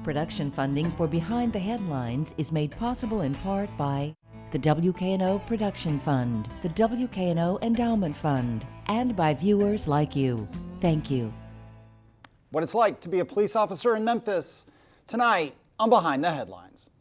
Production funding for Behind the Headlines is made possible in part by the WKNO Production Fund, the WKNO Endowment Fund, and by viewers like you. Thank you. What it's like to be a police officer in Memphis. Tonight on Behind the Headlines.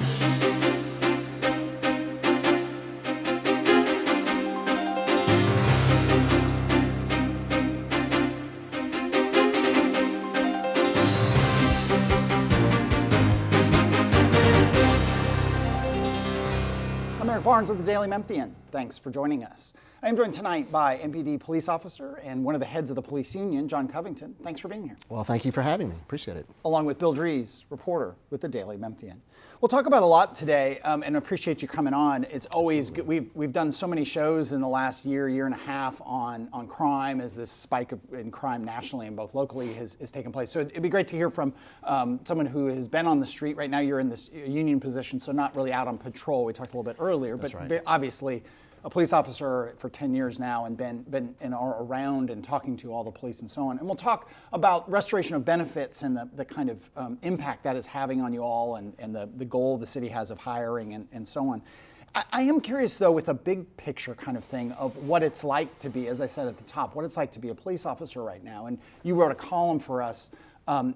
I'm Eric Barnes with the Daily Memphian. Thanks for joining us. I am joined tonight by MPD police officer and one of the heads of the police union, John Covington. Thanks for being here. Well, thank you for having me. Appreciate it. Along with Bill Dries, reporter with the Daily Memphian. We'll talk about a lot today, and appreciate you coming on. It's always good. We've done so many shows in the last year and a half on crime as this spike in crime nationally and both locally has taken place. So it'd be great to hear from someone who has been on the street. Right now you're in this union position, so not really out on patrol. We talked a little bit earlier, That's but right. Obviously a police officer for 10 years now and been around and talking to all the police and so on. And we'll talk about restoration of benefits and the kind of impact that is having on you all and the goal the city has of hiring and so on. I am curious though, with a big picture kind of thing of what it's like to be, as I said at the top, what it's like to be a police officer right now. And you wrote a column for us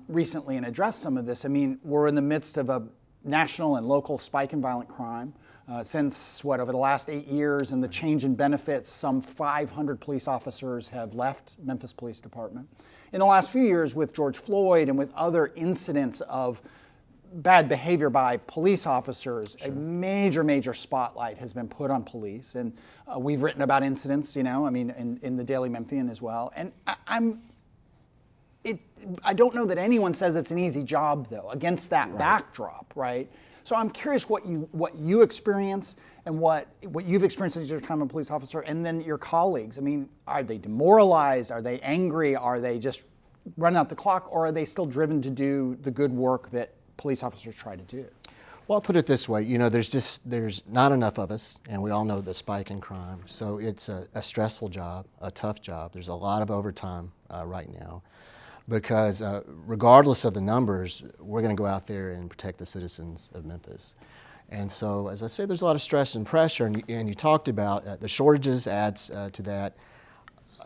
recently and addressed some of this. I mean, we're in the midst of a national and local spike in violent crime. Since over the last 8 years and the change in benefits, some 500 police officers have left Memphis Police Department. In the last few years with George Floyd and with other incidents of bad behavior by police officers, sure, a major spotlight has been put on police. And we've written about incidents, in the Daily Memphian as well. And I don't know that anyone says it's an easy job though, against that backdrop, right? So I'm curious what you experience and what you've experienced as your time as a police officer, and then your colleagues. I mean, are they demoralized? Are they angry? Are they just running out the clock? Or are they still driven to do the good work that police officers try to do? Well, I'll put it this way. There's not enough of us, and we all know the spike in crime. So it's a stressful job, a tough job. There's a lot of overtime right now. Because regardless of the numbers, we're going to go out there and protect the citizens of Memphis. And so, as I say, there's a lot of stress and pressure, and you talked about the shortages adds to that.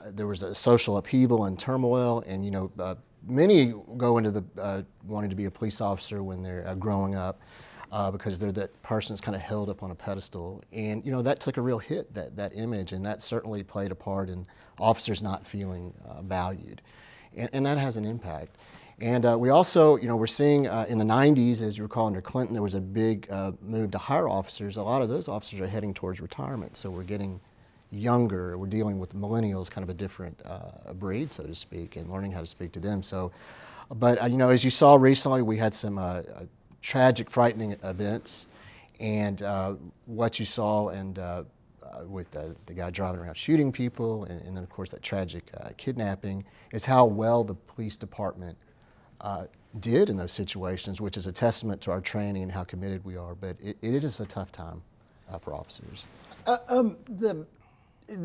There was a social upheaval and turmoil, and many go into the wanting to be a police officer when they're growing up because they're that person that's kind of held up on a pedestal. And that took a real hit, that image, and that certainly played a part in officers not feeling valued. And that has an impact. And we also, we're seeing in the 90s, as you recall, under Clinton, there was a big move to hire officers. A lot of those officers are heading towards retirement. So we're getting younger. We're dealing with millennials, kind of a different breed, so to speak, and learning how to speak to them. So, but as you saw recently, we had some tragic, frightening events. And what you saw and with the guy driving around shooting people, and then of course that tragic kidnapping, is how well the police department did in those situations, which is a testament to our training and how committed we are. But it is a tough time for officers.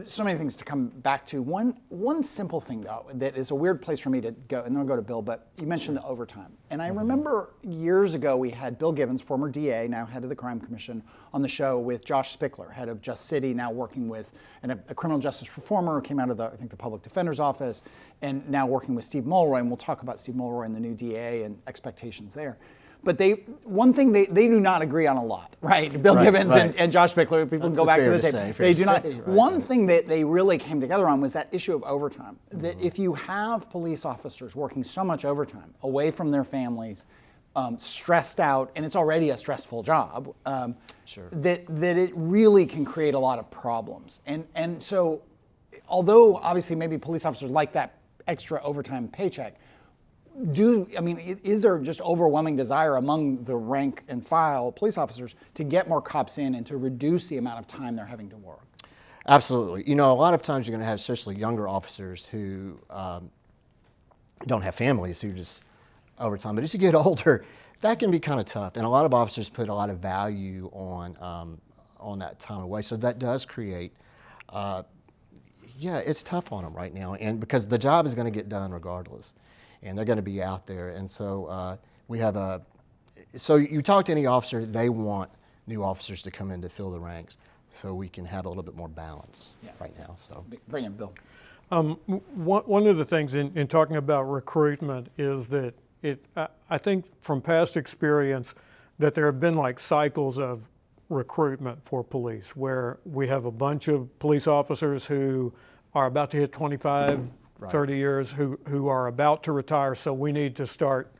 So many things to come back to. One simple thing though, that is a weird place for me to go, and then I'll go to Bill, but you mentioned the overtime. And I remember years ago we had Bill Gibbons, former DA, now head of the Crime Commission, on the show with Josh Spickler, head of Just City, now working with a criminal justice reformer who came out of the Public Defender's Office, and now working with Steve Mulroy, and we'll talk about Steve Mulroy and the new DA and expectations there. But one thing they do not agree on a lot, right? Bill Gibbons and Josh Spickler, people can go back to the tape. They do not. One thing that they really came together on was that issue of overtime. That if you have police officers working so much overtime, away from their families, stressed out, and it's already a stressful job, that it really can create a lot of problems. And so, although obviously maybe police officers like that extra overtime paycheck, is there just overwhelming desire among the rank and file police officers to get more cops in and to reduce the amount of time they're having to work? Absolutely. A lot of times you're going to have especially younger officers who don't have families who just overtime. But as you get older, that can be kind of tough. And a lot of officers put a lot of value on that time away. So that does create, it's tough on them right now. And because the job is going to get done regardless. And they're going to be out there. And so we have So you talk to any officer, they want new officers to come in to fill the ranks so we can have a little bit more balance right now. So Bring in Bill. One of the things in talking about recruitment is that I think from past experience that there have been like cycles of recruitment for police where we have a bunch of police officers who are about to hit 25, 30 years, who are about to retire, so we need to start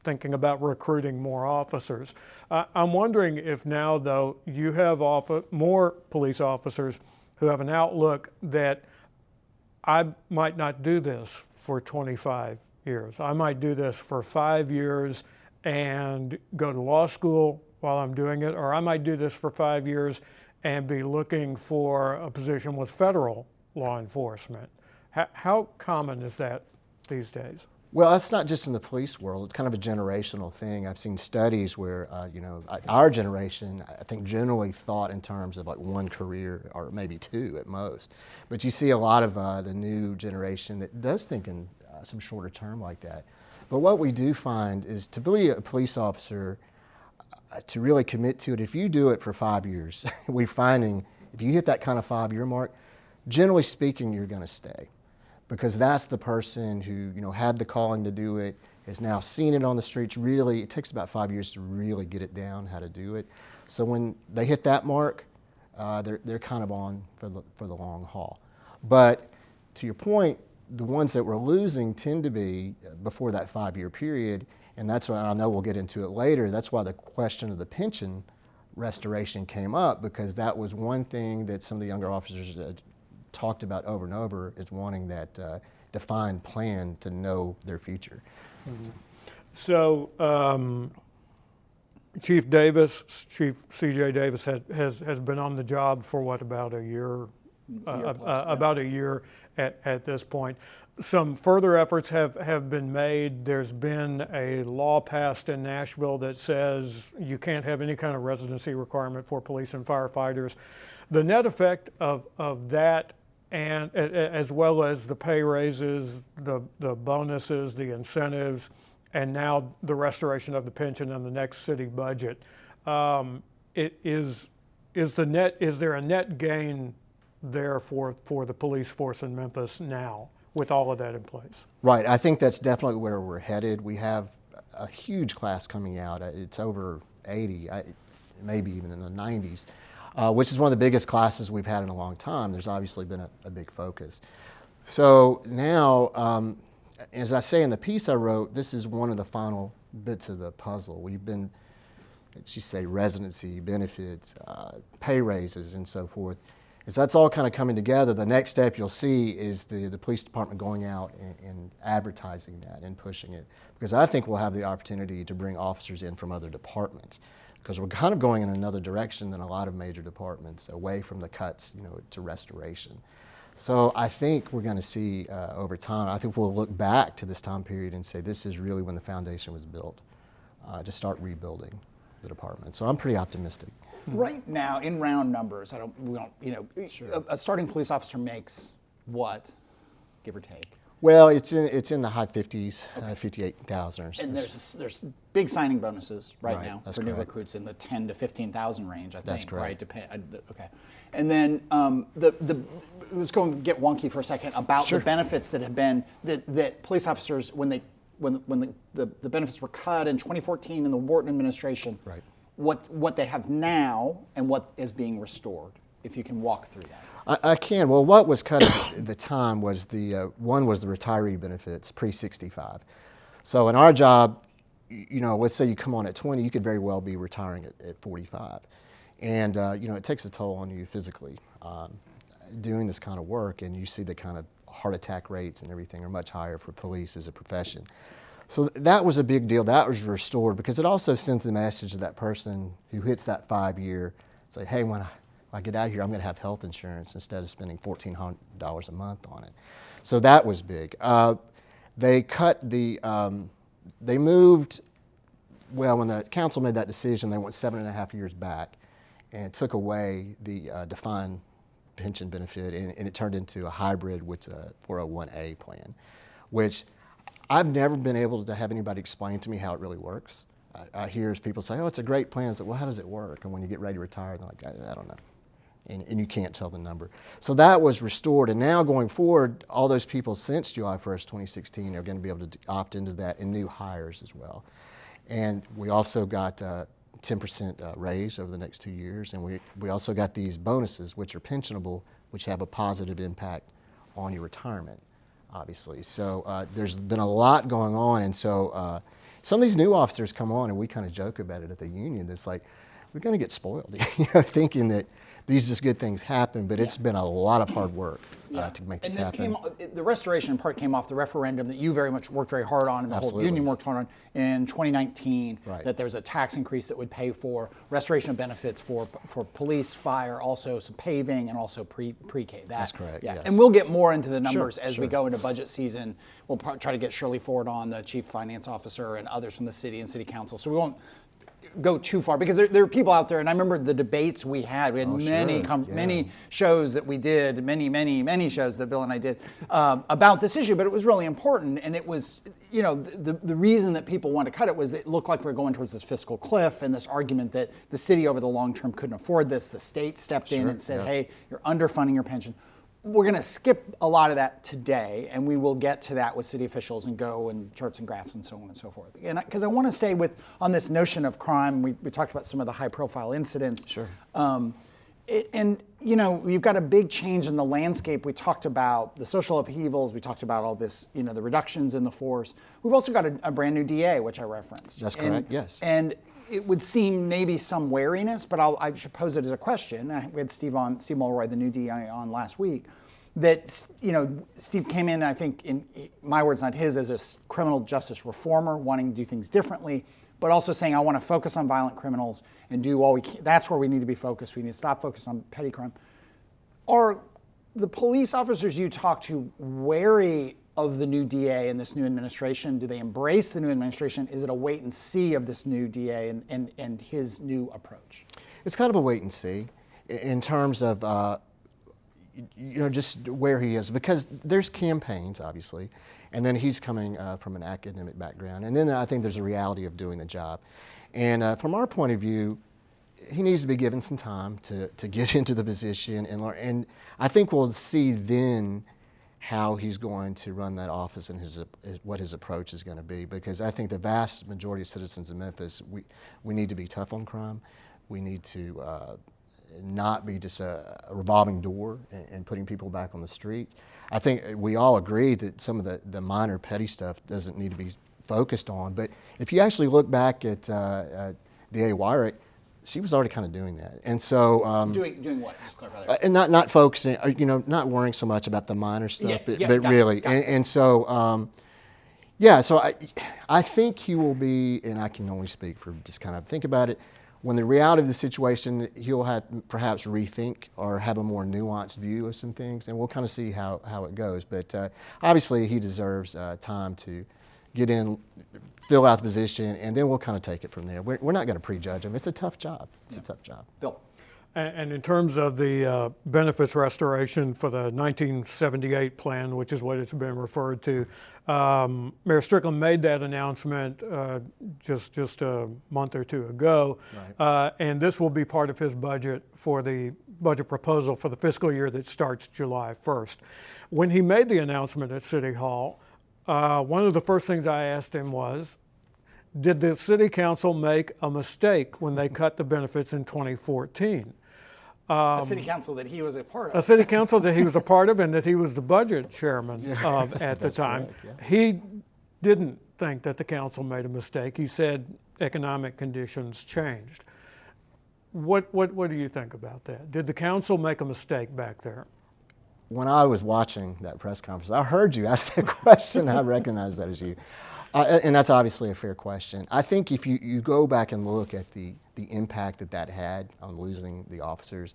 thinking about recruiting more officers. I'm wondering if now, though, you have more police officers who have an outlook that I might not do this for 25 years. I might do this for 5 years and go to law school while I'm doing it, or I might do this for 5 years and be looking for a position with federal law enforcement. How common is that these days? Well, that's not just in the police world. It's kind of a generational thing. I've seen studies where, our generation, I think, generally thought in terms of like one career or maybe two at most. But you see a lot of the new generation that does think in some shorter term like that. But what we do find is to be a police officer, to really commit to it, if you do it for 5 years, we're finding if you hit that kind of 5-year mark, generally speaking, you're going to stay. Because that's the person who had the calling to do it, has now seen it on the streets. Really, it takes about 5 years to really get it down how to do it. So when they hit that mark, they're kind of on for the long haul. But to your point, the ones that we're losing tend to be before that 5-year period, and that's why I know we'll get into it later. That's why the question of the pension restoration came up, because that was one thing that some of the younger officers talked about over and over, is wanting that defined plan to know their future. Mm-hmm. So Chief Davis, Chief C.J. Davis has been on the job for what, about a year? About a year at this point. Some further efforts have been made. There's been a law passed in Nashville that says you can't have any kind of residency requirement for police and firefighters. The net effect of that, and as well as the pay raises, the bonuses, the incentives, and now the restoration of the pension and the next city budget, is there a net gain there for the police force in Memphis now with all of that in place? Right, I think that's definitely where we're headed. We have a huge class coming out. It's over 80, maybe even in the 90s. Which is one of the biggest classes we've had in a long time. There's obviously been a big focus. So now, as I say in the piece I wrote, this is one of the final bits of the puzzle. We've been, as you say, residency, benefits, pay raises, and so forth. As that's all kind of coming together, the next step you'll see is the police department going out and advertising that and pushing it. Because I think we'll have the opportunity to bring officers in from other departments. Because we're kind of going in another direction than a lot of major departments, away from the cuts, to restoration. So I think we're going to see over time, I think we'll look back to this time period and say this is really when the foundation was built to start rebuilding the department. So I'm pretty optimistic. Right now, in round numbers, Sure. a starting police officer makes what, give or take? Well, it's in the high 50s, 58,000 or so. And there's big signing bonuses right now that's for new correct. recruits in the 10 to 15,000 range, I think. That's correct. Right? Okay. And then let's go and get wonky for a second about the benefits that have been that police officers when the benefits were cut in 2014 in the Wharton administration. Right. What they have now and what is being restored, if you can walk through that. I can. Well, what was cut at the time was one was the retiree benefits pre-65. So in our job, let's say you come on at 20, you could very well be retiring at 45. And, it takes a toll on you physically doing this kind of work, and you see the kind of heart attack rates and everything are much higher for police as a profession. So that was a big deal. That was restored because it also sent the message to that person who hits that 5-year, say, hey, when I get out of here, I'm going to have health insurance instead of spending $1,400 a month on it. So that was big. They moved, when the council made that decision, they went 7.5 years back and took away the defined pension benefit, and it turned into a hybrid with a 401A plan, which I've never been able to have anybody explain to me how it really works. I hear people say, oh, it's a great plan. I say, well, how does it work? And when you get ready to retire, they're like, I don't know. And you can't tell the number. So that was restored. And now going forward, all those people since July 1st, 2016 are going to be able to opt into that, and new hires as well. And we also got 10% raise over the next 2 years. And we also got these bonuses, which are pensionable, which have a positive impact on your retirement, obviously. So there's been a lot going on. And so some of these new officers come on, and we kind of joke about it at the union. It's like, we're going to get spoiled, thinking that these just good things happen, but it's been a lot of hard work to make this happen. The restoration in part came off the referendum that you very much worked very hard on, and the whole union worked hard on in 2019, that there's a tax increase that would pay for restoration of benefits for police, fire, also some paving, and also pre-K. That's correct, yes. And we'll get more into the numbers as we go into budget season. We'll try to get Shirley Ford on, the chief finance officer, and others from the city and city council. So we won't go too far, because there are people out there, and I remember the debates we had. We had many shows that we did, many shows that Bill and I did about this issue, but it was really important. And it was, the reason that people wanted to cut it was that it looked like we were going towards this fiscal cliff, and this argument that the city over the long term couldn't afford this. The state stepped in and said, hey, you're underfunding your pension. We're going to skip a lot of that today, and we will get to that with city officials and go and charts and graphs and so on and so forth. And because I want to stay on this notion of crime, we talked about some of the high-profile incidents. Sure. We've got a big change in the landscape. We talked about the social upheavals. We talked about all this, the reductions in the force. We've also got a brand new DA, which I referenced. That's correct. Yes. And it would seem maybe some wariness, but I should pose it as a question. We had Steve Mulroy, the new DA, on last week. That Steve came in, I think, in my words, not his, as a criminal justice reformer, wanting to do things differently, but also saying, I want to focus on violent criminals and do all we can. That's where we need to be focused. We need to stop focusing on petty crime. Are the police officers you talk to wary of the new DA and this new administration? Do they embrace the new administration? Is it a wait and see of this new DA and his new approach? It's kind of a wait and see in terms of just where he is, because there's campaigns, obviously, and then he's coming from an academic background, and then I think there's a reality of doing the job. And from our point of view, he needs to be given some time to get into the position and learn. And I think we'll see then how he's going to run that office and what his approach is going to be, because I think the vast majority of citizens in Memphis, we need to be tough on crime. We need to not be just a revolving door and putting people back on the streets. I think we all agree that some of the minor petty stuff doesn't need to be focused on, but if you actually look back at DA Wyrick, she was already kind of doing that. And so doing what? Just clarify that. And not focusing, not worrying so much about the minor stuff, but really. Gotcha. And so so I think he will be, and I can only speak for just kind of think about it, when the reality of the situation, he'll have perhaps rethink or have a more nuanced view of some things, and we'll kind of see how it goes. But obviously he deserves time to get in, fill out the position, and then we'll kind of take it from there. We're not going to prejudge him. It's a tough job. It's a tough job. Bill. And in terms of the benefits restoration for the 1978 plan, which is what it's been referred to, Mayor Strickland made that announcement just a month or two ago, and this will be part of his budget for the budget proposal for the fiscal year that starts July 1st. When he made the announcement at City Hall, one of the first things I asked him was, did the City Council make a mistake when they cut the benefits in 2014? A city council that he was a part of. A city council that he was a part of and that he was the budget chairman of at the time. Correct, He didn't think that the council made a mistake. He said economic conditions changed. What do you think about that? Did the council make a mistake back there? When I was watching that press conference, I heard you ask that question. I recognized that as you. And that's obviously a fair question. I think if you go back and look at the impact that had on losing the officers,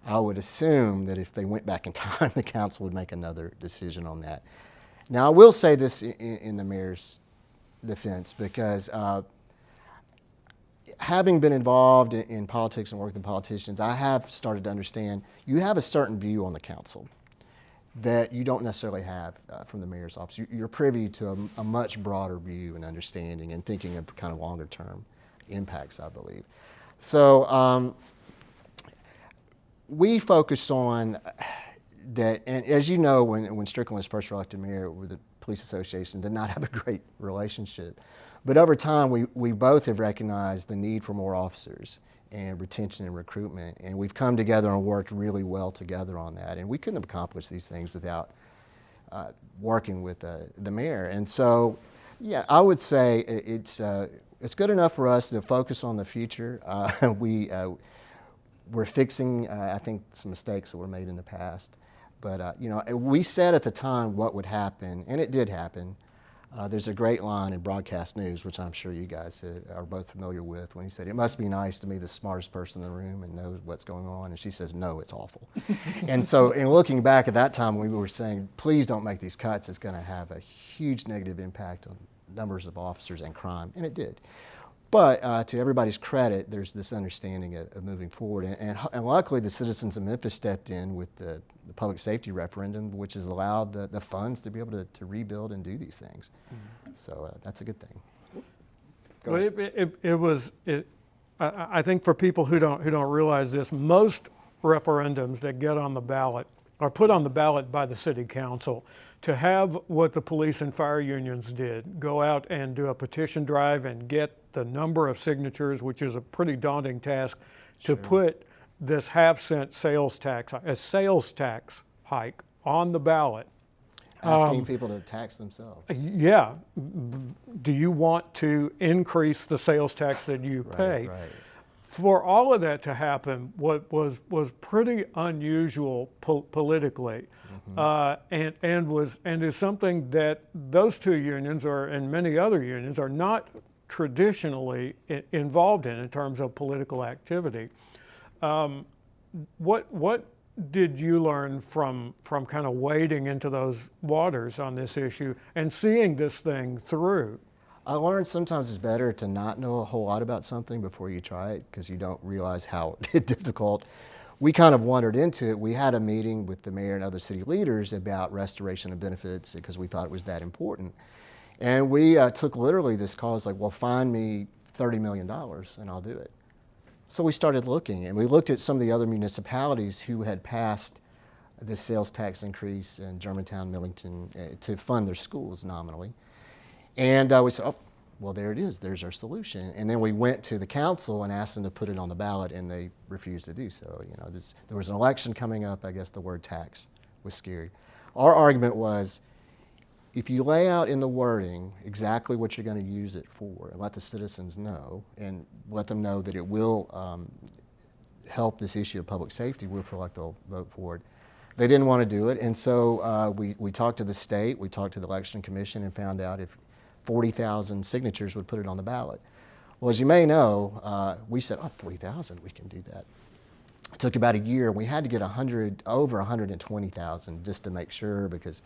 I would assume that if they went back in time, the council would make another decision on that. Now, I will say this in the mayor's defense, because having been involved in politics and worked with politicians, I have started to understand you have a certain view on the council that you don't necessarily have from the mayor's office. You're privy to a much broader view and understanding and thinking of kind of longer term impacts, I believe. So we focus on that, and as you know, when Strickland was first elected mayor, the police association did not have a great relationship. But over time, we both have recognized the need for more officers and retention and recruitment, and we've come together and worked really well together on that. And we couldn't have accomplished these things without working with the mayor. And so, yeah, I would say it's good enough for us to focus on the future. We're fixing, I think, some mistakes that were made in the past. But you know, we said at the time what would happen, and it did happen. There's a great line in Broadcast News, which I'm sure you guys are both familiar with, when he said, "It must be nice to be the smartest person in the room and knows what's going on." And she says, "No, it's awful." And so in looking back at that time, we were saying, please don't make these cuts. It's going to have a huge negative impact on numbers of officers and crime, and it did. But to everybody's credit, there's this understanding of moving forward. And luckily, the citizens of Memphis stepped in with the public safety referendum, which has allowed the funds to be able to rebuild and do these things. Mm-hmm. So that's a good thing. Well, I think for people who don't realize this, most referendums that get on the ballot are put on the ballot by the city council to have what the police and fire unions did, go out and do a petition drive and get the number of signatures, which is a pretty daunting task, to put this half-cent sales tax hike on the ballot. Asking people to tax themselves. Yeah. Do you want to increase the sales tax that you pay? Right. For all of that to happen, what was pretty unusual politically, and is something that those two unions, and many other unions, are not traditionally involved in terms of political activity. What did you learn from kind of wading into those waters on this issue and seeing this thing through? I learned sometimes it's better to not know a whole lot about something before you try it, because you don't realize how difficult. We kind of wandered into it. We had a meeting with the mayor and other city leaders about restoration of benefits because we thought it was that important. And we took literally this call. It's like, well, find me $30 million and I'll do it. So we started looking, and we looked at some of the other municipalities who had passed this sales tax increase in Germantown, Millington, to fund their schools nominally. And we said, oh, well, there it is. There's our solution. And then we went to the council and asked them to put it on the ballot, and they refused to do so. You know, there was an election coming up. I guess the word tax was scary. Our argument was, if you lay out in the wording exactly what you're going to use it for, and let the citizens know, and let them know that it will help this issue of public safety, we'll feel like they'll vote for it. They didn't want to do it, and so we talked to the state, we talked to the election commission, and found out if 40,000 signatures would put it on the ballot. Well, as you may know, we said, 40,000, we can do that. It took about a year. We had to get over 120,000 just to make sure, because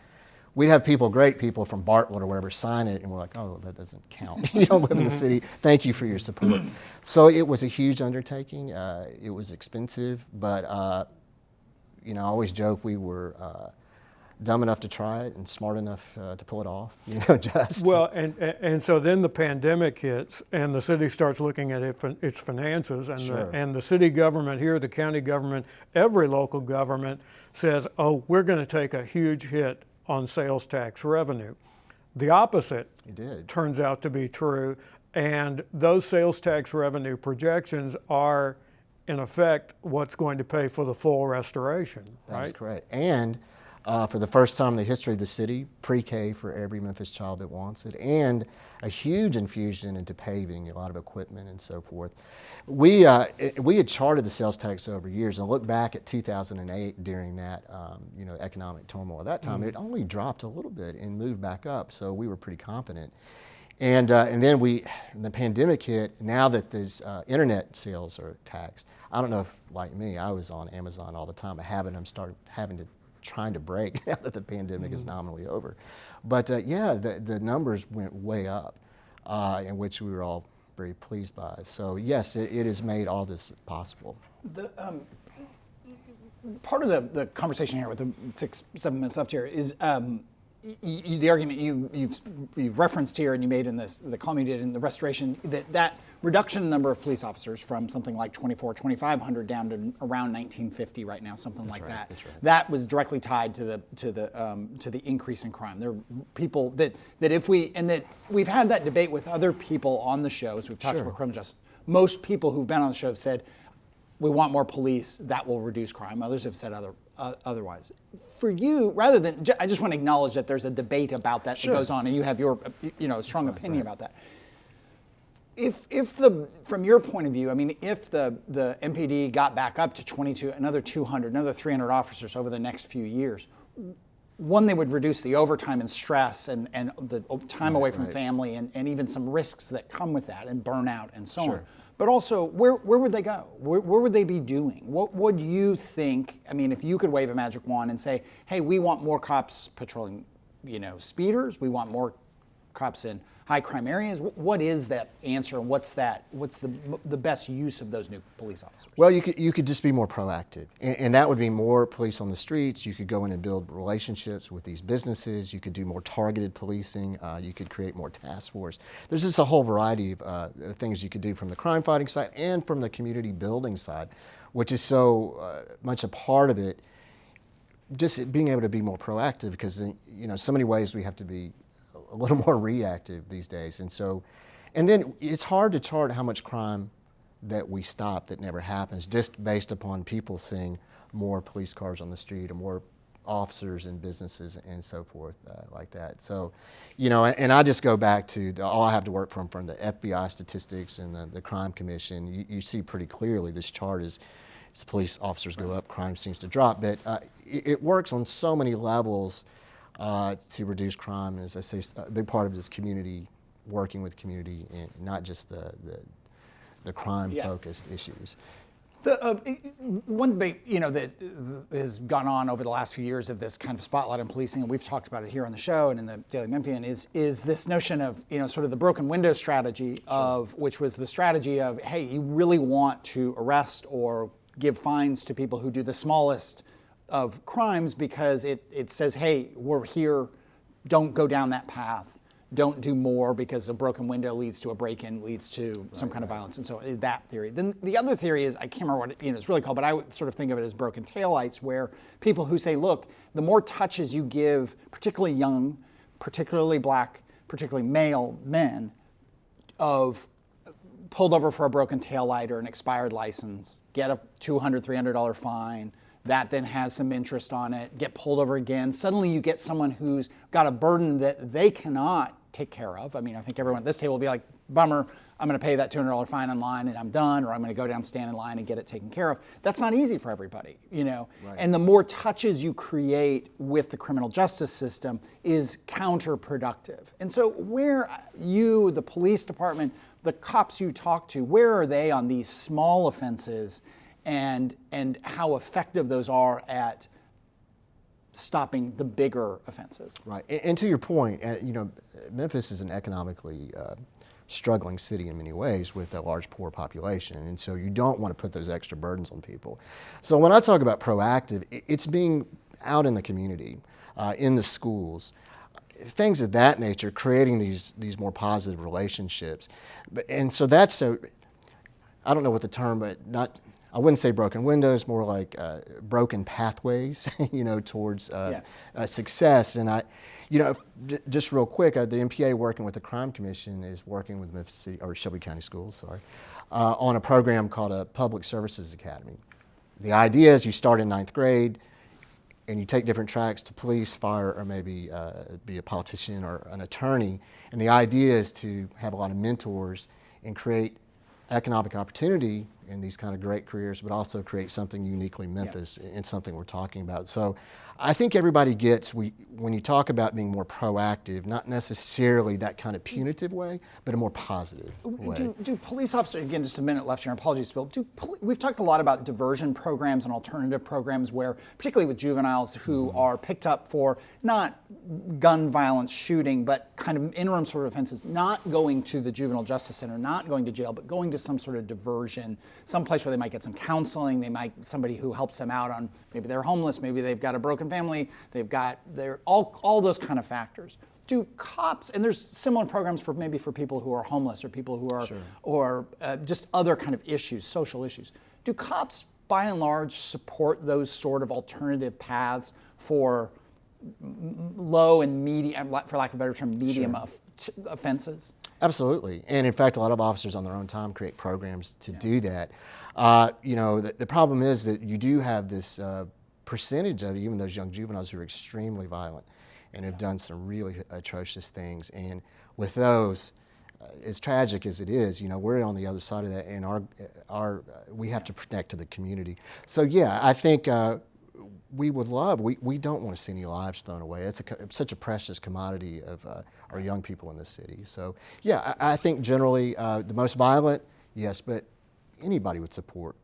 we'd have great people from Bartlett or wherever sign it, and we're like, oh, that doesn't count. You don't live in the city. Thank you for your support. So it was a huge undertaking. It was expensive, but you know, I always joke we were dumb enough to try it and smart enough to pull it off. You know, just well, and so then the pandemic hits, and the city starts looking at its finances, and and the city government here, the county government, every local government says, oh, we're going to take a huge hit on sales tax revenue. The opposite turns out to be true, and those sales tax revenue projections are, in effect, what's going to pay for the full restoration. That's correct. And for the first time in the history of the city, pre-K for every Memphis child that wants it, and a huge infusion into paving, a lot of equipment and so forth. We had charted the sales tax over years, and look back at 2008 during that you know, economic turmoil. At that time, it only dropped a little bit and moved back up, so we were pretty confident. And then the pandemic hit. Now that there's internet sales are taxed, I don't know if, like me, I was on Amazon all the time. A habit I'm trying to break now that the pandemic is nominally over. But yeah, the numbers went way up, in which we were all very pleased by. So yes, it has made all this possible. Part of the conversation here with the 6-7 minutes left here is the argument you've referenced here and you made in the column you did in the Restoration, that reduction in number of police officers from something like 2,500 down to around 1,950 right now, something like that. That's right. That was directly tied to the increase in crime. There are people that we've had that debate with other people on the shows. We've talked about criminal justice. Most people who've been on the show have said, we want more police, that will reduce crime. Others have said otherwise. For you, rather than, I just want to acknowledge that there's a debate about that that goes on, and you have your, strong opinion about that. From your point of view, I mean, if the MPD got back up to 22, another 200, another 300 officers over the next few years, one, they would reduce the overtime and stress and the time away from family and even some risks that come with that and burnout and so on. But also, where would they go? Where would they be doing? What would you think? I mean, if you could wave a magic wand and say, hey, we want more cops patrolling, speeders. We want more cops in high crime areas. What is that answer? And what's the best use of those new police officers? Well, you could just be more proactive, and that would be more police on the streets. You could go in and build relationships with these businesses. You could do more targeted policing. You could create more task force. There's just a whole variety of things you could do from the crime fighting side and from the community building side, which is so much a part of it. Just being able to be more proactive, because so many ways we have to be a little more reactive these days. And then it's hard to chart how much crime that we stop that never happens, just based upon people seeing more police cars on the street or more officers in businesses and so forth like that. So, and I just go back to all I have to work from the FBI statistics and the Crime Commission. You see pretty clearly this chart is as police officers go up, crime seems to drop. But it works on so many levels to reduce crime. And as I say, a big part of it is community, working with community, and not just the crime-focused issues. One debate, that has gone on over the last few years of this kind of spotlight on policing, and we've talked about it here on the show and in the Daily Memphian, is this notion of, sort of the broken window strategy which was the strategy of, hey, you really want to arrest or give fines to people who do the smallest of crimes because it says, hey, we're here, don't go down that path. Don't do more because a broken window leads to a break-in, leads to some kind of violence. And so that theory. Then the other theory is, I can't remember what it's really called, but I would sort of think of it as broken taillights, where people who say, look, the more touches you give, particularly young, particularly black, particularly male men, of pulled over for a broken taillight or an expired license, get a $200, $300 fine, that then has some interest on it, get pulled over again. Suddenly you get someone who's got a burden that they cannot take care of. I mean, I think everyone at this table will be like, bummer, I'm going to pay that $200 fine online and I'm done, or I'm going to go down, stand in line and get it taken care of. That's not easy for everybody, Right. And the more touches you create with the criminal justice system is counterproductive. And so where you, the police department, the cops you talk to, where are they on these small offenses and how effective those are at stopping the bigger offenses? Right, and to your point, Memphis is an economically struggling city in many ways with a large poor population, and so you don't want to put those extra burdens on people. So when I talk about proactive, it's being out in the community, in the schools, things of that nature, creating these more positive relationships. And so that's I don't know what the term, but I wouldn't say broken windows, more like broken pathways, towards success. And just real quick, the MPA working with the Crime Commission is working with Memphis City, or Shelby County Schools, on a program called a Public Services Academy. The idea is you start in 9th grade and you take different tracks to police, fire, or maybe be a politician or an attorney. And the idea is to have a lot of mentors and create economic opportunity in these kind of great careers, but also create something uniquely Memphis and something we're talking about. So I think everybody gets, when you talk about being more proactive, not necessarily that kind of punitive way, but a more positive way. Do police officers, again, just a minute left here, apologies, Bill, we've talked a lot about diversion programs and alternative programs where, particularly with juveniles who are picked up for not gun violence, shooting, but kind of interim sort of offenses, not going to the juvenile justice center, not going to jail, but going to some sort of diversion some place where they might get some counseling. They might somebody who helps them out on maybe they're homeless, maybe they've got a broken family, they've got all those kind of factors. Do cops, and there's similar programs for maybe for people who are homeless or people who are or just other kind of issues, social issues. Do cops by and large support those sort of alternative paths for low and medium, for lack of a better term, medium offenses? Absolutely. And in fact, a lot of officers on their own time create programs to do that. The problem is that you do have this percentage of even those young juveniles who are extremely violent and have done some really atrocious things. And with those, as tragic as it is, we're on the other side of that, and we have to connect to the community. So yeah, I think we don't want to see any lives thrown away. It's such a precious commodity of our young people in this city. So yeah, I think generally the most violent, yes, but anybody would support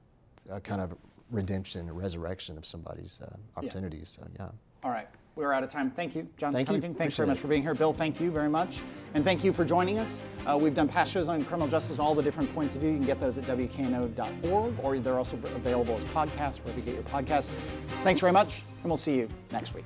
a kind of redemption and resurrection of somebody's opportunities. So yeah. All right. We're out of time. Thank you, John Covington. Thanks very much for being here. Bill, thank you very much. And thank you for joining us. We've done past shows on criminal justice, all the different points of view. You can get those at WKNO.org, or they're also available as podcasts wherever you get your podcasts. Thanks very much, and we'll see you next week.